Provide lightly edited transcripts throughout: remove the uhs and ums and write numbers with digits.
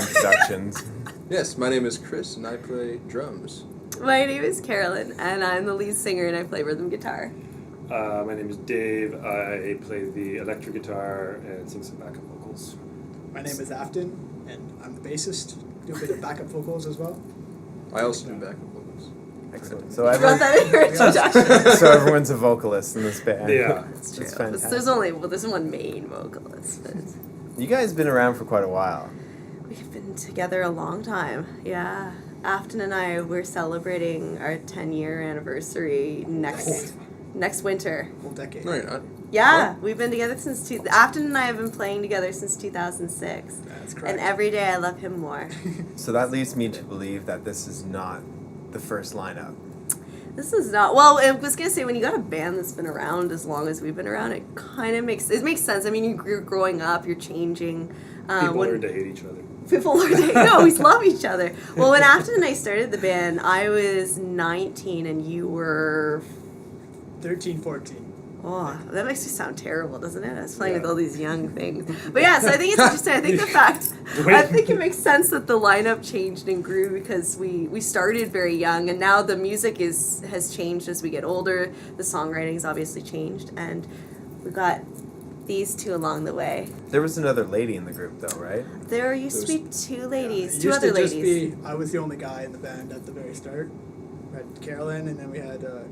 introductions. Yes, my name is Chris, and I play drums. My name is Carolyn, and I'm the lead singer, and I play rhythm guitar. My name is Dave. I play the electric guitar and sing some backup vocals. My name is Afton, and I'm the bassist. Do a bit of backup vocals as well. I also do backup vocals. Excellent. You wrote that in your introduction. So everyone's a vocalist in this band. Yeah. That's true. That's fantastic. There's one main vocalist, but You guys have been around for quite a while. we've been together a long time. Yeah. Afton and I, we're celebrating our 10-year anniversary next winter. Whole decade. No, you're not. Yeah, we've been together since Afton and I have been playing together since 2006. That's correct. And every day I love him more. So that leads me to believe that this is not the first lineup. This is not, well, I was going to say, when you got a band that's been around as long as we've been around, it kind of makes sense. I mean, you're growing up, you're changing. People learn to hate each other. People learn to, no, we love each other. Well, when Afton and I started the band, I was 19 and you were... 13, 14. Oh, that makes me sound terrible, doesn't it? I was playing with all these young things. But yeah, so I think it's interesting. I think it makes sense that the lineup changed and grew because we started very young, and now the music has changed as we get older. The songwriting's obviously changed, and we got these two along the way. There was another lady in the group, though, right? There used to be two ladies, It two used other to just ladies. I was the only guy in the band at the very start. We had Carolyn, and then we had a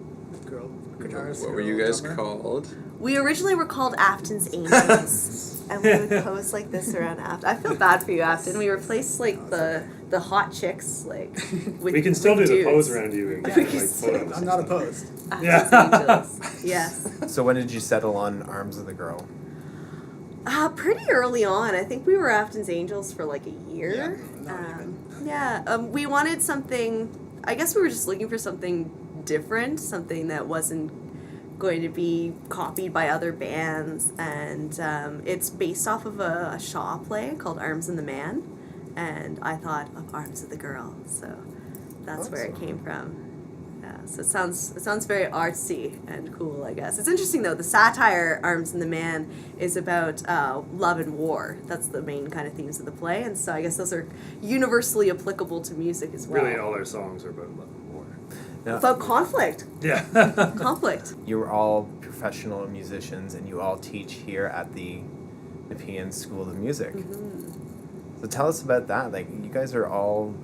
girl guitarist. What were you guys drummer. called? We originally were called Afton's Angels, and we would pose like this around Afton. I feel bad for you, Afton. We replaced like the hot chicks like with We can still do with the dudes. pose around you and We get can like still- photos. I'm not opposed. Afton's Yeah. Angels. Yes. So when did you settle on Arms of the Girl? Pretty early on. I think we were Afton's Angels for like a year. Yeah, not even. We wanted something. I guess we were just looking for something different, something that wasn't going to be copied by other bands, and it's based off of a Shaw play called Arms and the Man, and I thought of Arms of the Girl, so that's where it came from. Yeah, so it sounds very artsy and cool, I guess. It's interesting though. The satire Arms and the Man is about love and war. That's the main kind of themes of the play, and so I guess those are universally applicable to music as well. Really, all our songs are about love and war. Now, About conflict. Yeah. Conflict. you were all professional musicians, and you all teach here at the Nepean School of Music. Mm-hmm. So tell us about that. Like, you guys are all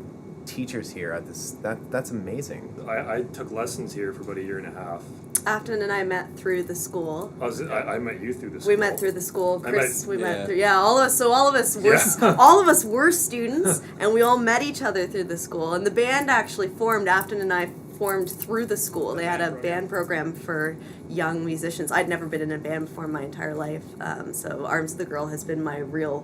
teachers here at this. That's amazing. I took lessons here for about a year and a half. Afton and I met through the school. I met you through the school. We met through the school. Chris, we met yeah. through. Yeah, all of us were Yeah. all of us were students, and we all met each other through the school. And the band actually formed. Afton and I formed through the school. They had a band program for young musicians. I'd never been in a band before in my entire life, so Arms of the Girl has been my real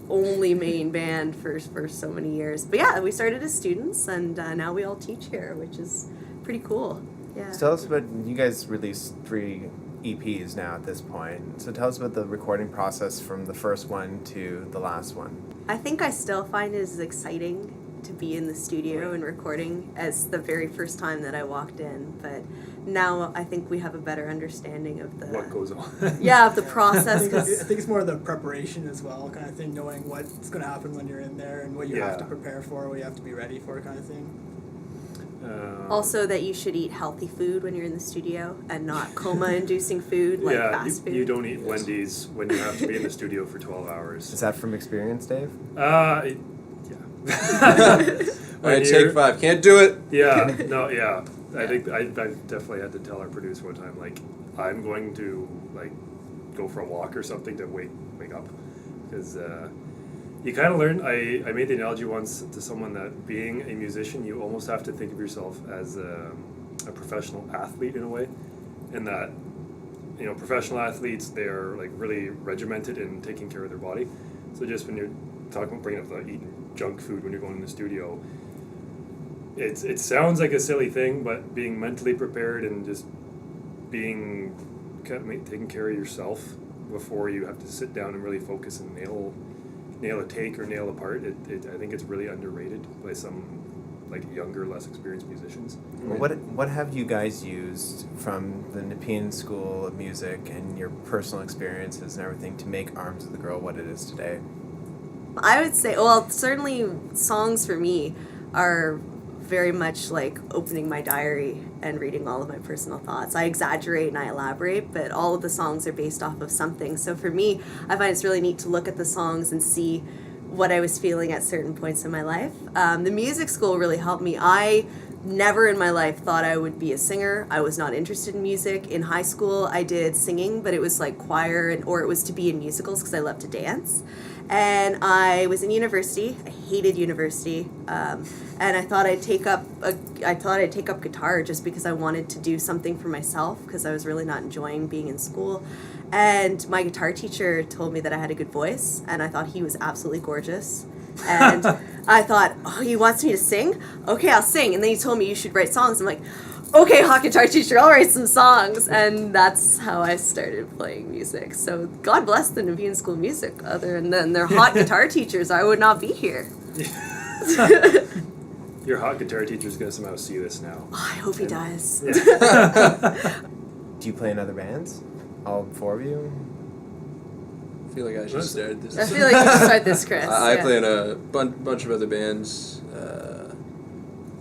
only main band for so many years. But yeah, we started as students, and now we all teach here, which is pretty cool. Yeah. So tell us about, you guys released 3 EPs now at this point. So tell us about the recording process from the first one to the last one. I think I still find it as exciting to be in the studio and recording as the very first time that I walked in, but now I think we have a better understanding of the What goes on? of the process. I 'Cause think it's more of the preparation as well, kind of thing, knowing what's going to happen when you're in there and what you have to Yeah. prepare for, what you have to be ready for, kind of thing. also that you should eat healthy food when you're in the studio and not coma-inducing food like fast food. You don't eat Wendy's when you have to be in the studio for 12 Is hours. that from experience, Dave? Yeah. All right, take 5. Can't do it. Yeah, no, yeah. I think I definitely had to tell our producer one time, like, I'm going to like go for a walk or something to wake up, because you kind of learn. I made the analogy once to someone that being a musician, you almost have to think of yourself as a professional athlete in a way, in that, you know, professional athletes, they're like really regimented in taking care of their body. So just when you're talking about bringing up the eating junk food when you're going in the studio, it sounds like a silly thing, but being mentally prepared and just being taking care of yourself before you have to sit down and really focus and nail a take or nail a part, I think it's really underrated by some like younger, less experienced musicians. What have you guys used from the Nepean School of Music and your personal experiences and everything to make Arms of the Girl what it is today? I would say, well, certainly songs for me are very much like opening my diary and reading all of my personal thoughts. I exaggerate and I elaborate, but all of the songs are based off of something. So for me, I find it's really neat to look at the songs and see what I was feeling at certain points in my life. The music school really helped me. I never in my life thought I would be a singer. I was not interested in music. In high school, I did singing, but it was like choir or it was to be in musicals because I love to dance. And I was in university. I hated university, and I thought I'd take up guitar just because I wanted to do something for myself because I was really not enjoying being in school. And my guitar teacher told me that I had a good voice, and I thought he was absolutely gorgeous. And I thought, oh, he wants me to sing? Okay, I'll sing. And then he told me you should write songs. I'm like, okay, hot guitar teacher, I'll write some songs. And that's how I started playing music. So God bless the Nepean School music. Other than their hot guitar teachers, I would not be here. Your hot guitar teacher's going to somehow see this now. Oh, I hope he does. Yeah. Do you play in other bands? All four of you? I feel like I should start this. I feel like you should start this, Chris. I Yeah. play in a bunch of other bands.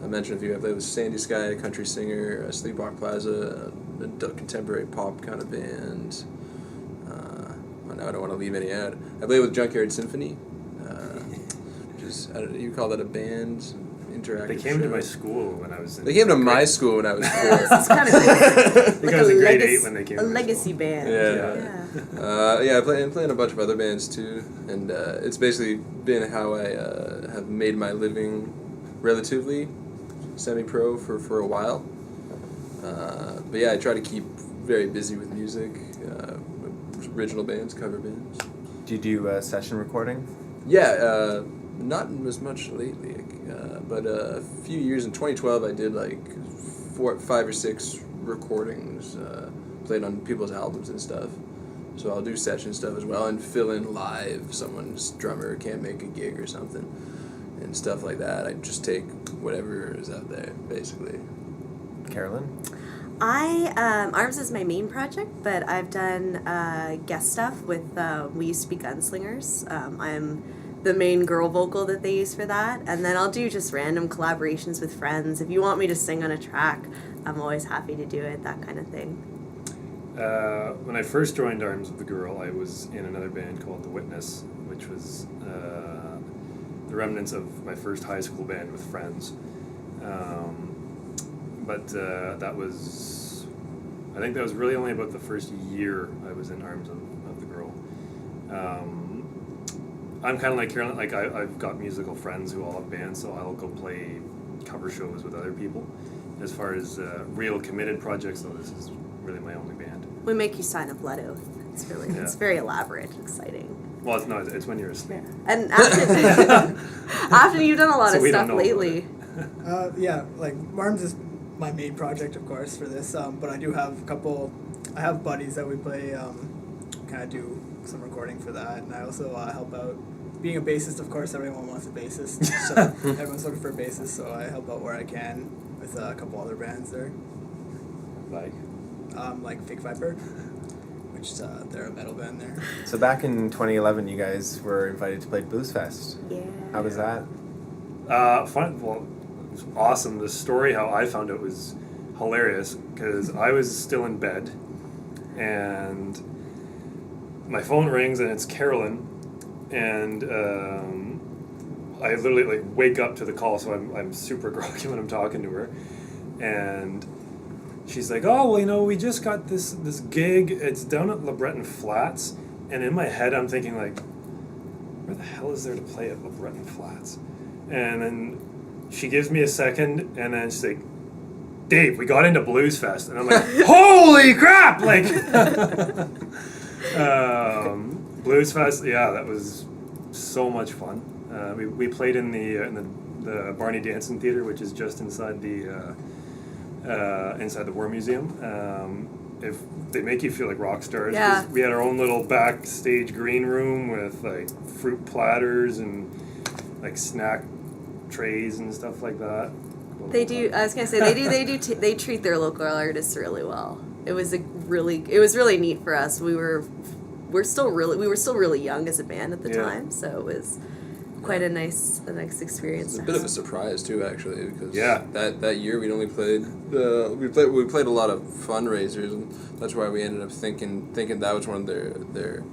I mentioned a few. I play with Sandy Sky, a country singer, Sleepwalk Plaza, a contemporary pop kind of band. Well, now I don't want to leave any out. I play with Junkyard Symphony, which is, you call that a band? Interactive They came to show? my school when I was in. They came to my school when I was 4. It's kind of cool. I think I was in grade 8 when they came. A to my legacy school. band. Yeah. Yeah, I play in a bunch of other bands too, and it's basically been how I have made my living relatively semi-pro for a while. But yeah, I try to keep very busy with music, original bands, cover bands. Do you do session recording? Yeah, not as much lately, but a few years in 2012 I did like 5 or 6 recordings, played on people's albums and stuff. So I'll do session stuff as well and fill in live. Someone's drummer can't make a gig or something and stuff like that. I just take whatever is out there, basically. Carolyn? ARMS is my main project, but I've done guest stuff with, we used to be Gunslingers. I'm the main girl vocal that they use for that. And then I'll do just random collaborations with friends. If you want me to sing on a track, I'm always happy to do it, that kind of thing. When I first joined Arms of the Girl, I was in another band called The Witness, which was the remnants of my first high school band with friends. But that was, I think that was really only about the first year I was in Arms of the Girl. I'm kind of like Carolyn, like I've got musical friends who all have bands, so I'll go play cover shows with other people. As far as real committed projects, though, this is really my only band. We make you sign a blood oath. It's really, it's very elaborate, exciting. Well, it's not. It's when you're asleep. Yeah. And after, after you've done a lot So of we don't stuff know lately. Yeah, like ARMS is my main project, of course, for this. But I do have I have buddies that we play, kind of do some recording for that, and I also help out. Being a bassist, of course, everyone wants a bassist, so everyone's looking for a bassist, so I help out where I can with a couple other bands there. Like Fake Viper, which they're a metal band there. So back in 2011, you guys were invited to play Blues Fest. Yeah. How was that? Fun. Well, it was awesome. The story how I found it was hilarious because I was still in bed, and my phone rings and it's Carolyn, and I literally like wake up to the call, so I'm super groggy when I'm talking to her, and she's like, "Oh, well, you know, we just got this gig. It's down at LeBreton Flats," and in my head I'm thinking like, where the hell is there to play at LeBreton Flats? And then she gives me a second, and then she's like, "Dave, we got into Blues Fest," and I'm like, "Holy crap!" Like, Blues Fest, yeah, that was so much fun. We played in the Barney Danson Theater, which is just inside the War Museum. If they make you feel like rock stars, 'cause Yeah. we had our own little backstage green room with like fruit platters and like snack trays and stuff like that. They do. I was gonna say they treat their local artists really well. It was really neat for us. We were we were still really young as a band at the Yeah. time, so it was quite a nice experience. It's a bit of a surprise too, actually, because Yeah. that year we'd only played we played a lot of fundraisers, and that's why we ended up thinking that was one of their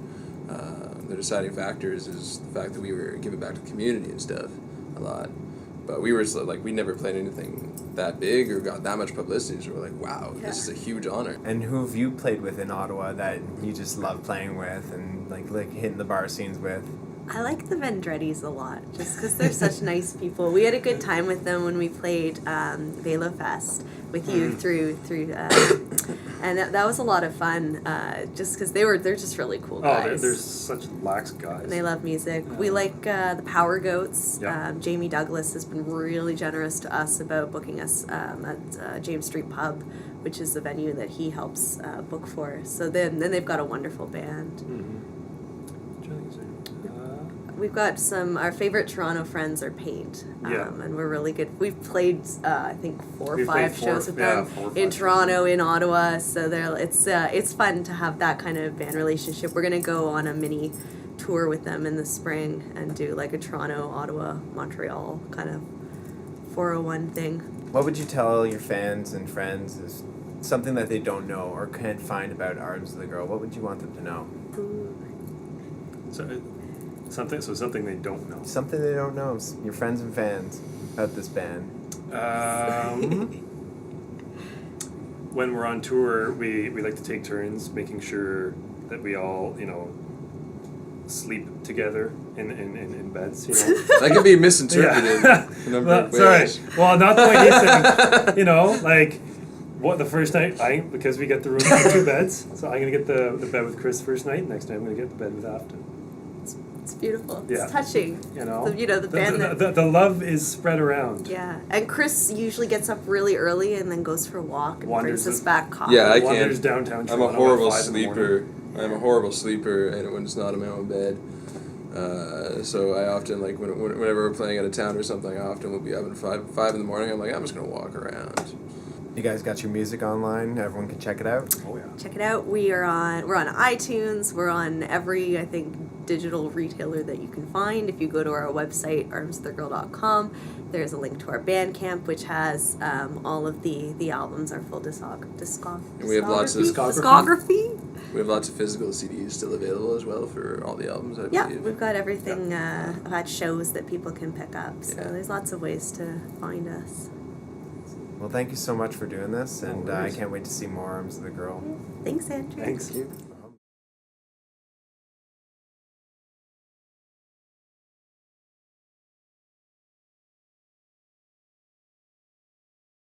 deciding factors, is the fact that we were giving back to the community and stuff a lot. But we were like, we never played anything that big or got that much publicity, so we're like, wow, this is a huge honor. And who have you played with in Ottawa that you just love playing with and like hitting the bar scenes with? I like the Vendrettis a lot, just because they're such nice people. We had a good time with them when we played Velo Fest with you through and that was a lot of fun. Just because they're just really cool guys. They're such lax guys. And they love music. We like the Power Goats. Yeah. Jamie Douglas has been really generous to us about booking us at James Street Pub, which is the venue that he helps book for. So then they've got a wonderful band. We've got our favorite Toronto friends are Paint, and we're really good. We've played, I think, four or five shows with them in Toronto, in Ottawa. So it's fun to have that kind of band relationship. We're gonna go on a mini tour with them in the spring and do like a Toronto, Ottawa, Montreal kind of 401 thing. What would you tell your fans and friends is something that they don't know or can't find about Arms of the Girl? What would you want them to know? Something they don't know. Something they don't know. Your friends and fans about this band. When we're on tour, we like to take turns making sure that we all, sleep together in beds, That can be misinterpreted in a number of ways. Sorry. Well, not the way he said, like, what, the first night, because we get the room with 2 beds, so I'm going to get the bed with Chris first night, next night I'm going to get the bed with Afton. It's beautiful. Yeah. It's touching. The band the love is spread around. Yeah, and Chris usually gets up really early and then goes for a walk and brings us back coffee. Yeah, I Wanders can't. downtown I'm a Toronto horrible at 5 in the sleeper. morning. I'm a horrible sleeper, and when it's not in my own bed. So I often, like, whenever we're playing out of town or something, I often will be up at 5 in the morning. I'm like, I'm just gonna walk around. You guys got your music online? Everyone can check it out? Oh, yeah. Check it out. We're on iTunes. We're on every, I think, digital retailer that you can find. If you go to our website, armsofthegirl.com, there's a link to our Bandcamp, which has all of the albums, our full discography. And we have lots of discography. We have lots of physical CDs still available as well for all the albums, I believe. We've got everything at shows that people can pick up. So there's lots of ways to find us. Well, thank you so much for doing this, and I can't wait to see more Arms of the Girl. Thanks, Andrew. Thanks.